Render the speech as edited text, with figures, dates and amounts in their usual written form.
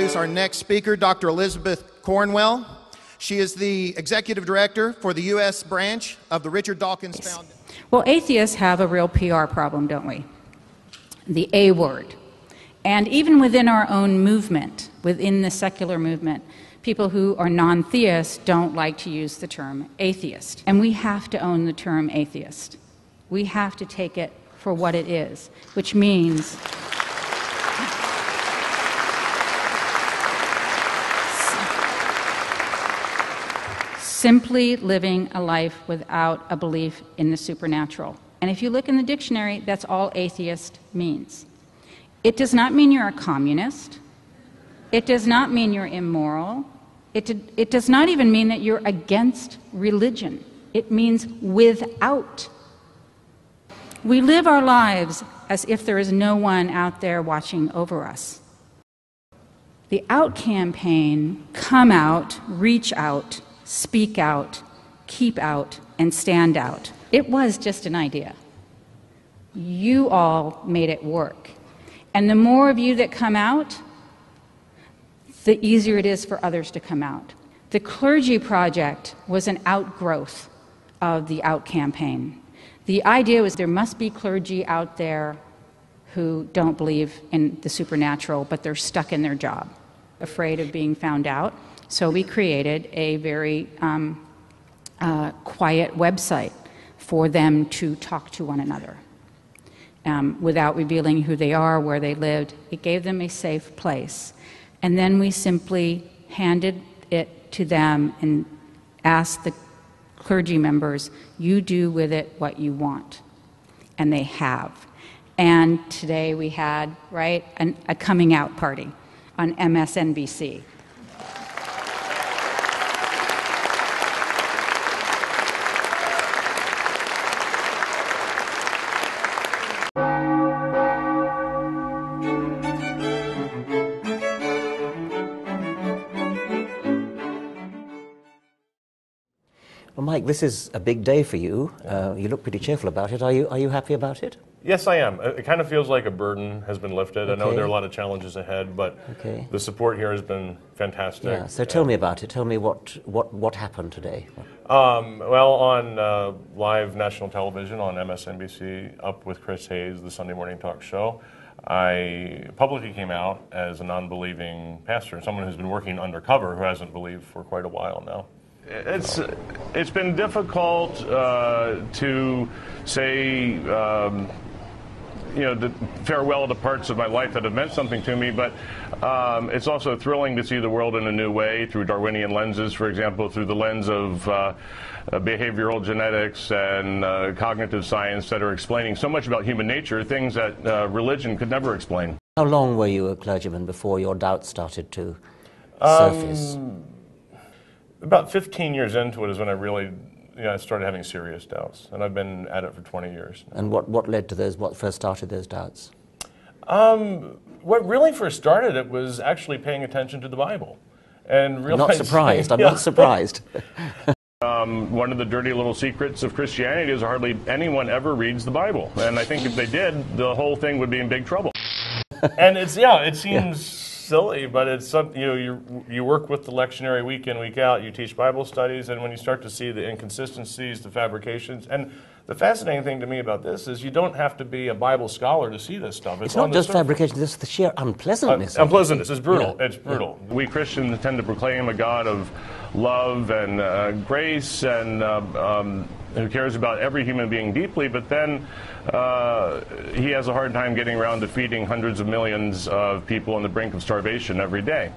introduce our next speaker, Dr. Elizabeth Cornwell. She is the Executive Director for the U.S. branch of the Richard Dawkins Foundation. Well, atheists have a real PR problem, don't we? The A word. And even within our own movement, within the secular movement, people who are non-theists don't like to use the term atheist. And we have to own the term atheist. We have to take it for what it is, which means simply living a life without a belief in the supernatural. And if you look in the dictionary, that's all atheist means. It does not mean you're a communist. It does not mean you're immoral. It does not even mean that you're against religion. It means without. We live our lives as if there is no one out there watching over us. The Out campaign, come out, reach out, speak out, keep out, and stand out. It was just an idea. You all made it work. And the more of you that come out, the easier it is for others to come out. The Clergy Project was an outgrowth of the Out campaign. The idea was there must be clergy out there who don't believe in the supernatural, but they're stuck in their job, afraid of being found out. So we created a very quiet website for them to talk to one another without revealing who they are, where they lived. It gave them a safe place. And then we simply handed it to them and asked the clergy members, you do with it what you want. And they have. And today we had, right, a coming out party on MSNBC. Well, Mike, this is a big day for you. You look pretty cheerful about it. Are you happy about it? Yes, I am. It kind of feels like a burden has been lifted. Okay. I know there are a lot of challenges ahead, but the support here has been fantastic. Yeah. So tell me about it. Tell me what happened today. Well, on live national television on MSNBC, Up with Chris Hayes, the Sunday morning talk show, I publicly came out as a non-believing pastor, someone who's been working undercover who hasn't believed for quite a while now. It's been difficult to say, farewell to parts of my life that have meant something to me, but it's also thrilling to see the world in a new way through Darwinian lenses, for example, through the lens of behavioral genetics and cognitive science that are explaining so much about human nature, things that religion could never explain. How long were you a clergyman before your doubts started to surface? About 15 years into it is when I really I started having serious doubts, and I've been at it for 20 years now. And what led to those, what first started those doubts? What really first started it was actually paying attention to the Bible. And I'm not surprised, I'm not surprised. One of the dirty little secrets of Christianity is hardly anyone ever reads the Bible. And I think if they did, the whole thing would be in big trouble. And it seems silly, but it's something, you work with the lectionary week in, week out, you teach Bible studies, and when you start to see the inconsistencies, the fabrications, and the fascinating thing to me about this is you don't have to be a Bible scholar to see this stuff. It's not just fabrication, it's the sheer unpleasantness. Unpleasantness, it's brutal, it's brutal. Yeah. We Christians tend to proclaim a God of love and grace and who cares about every human being deeply, but then he has a hard time getting around to feeding hundreds of millions of people on the brink of starvation every day.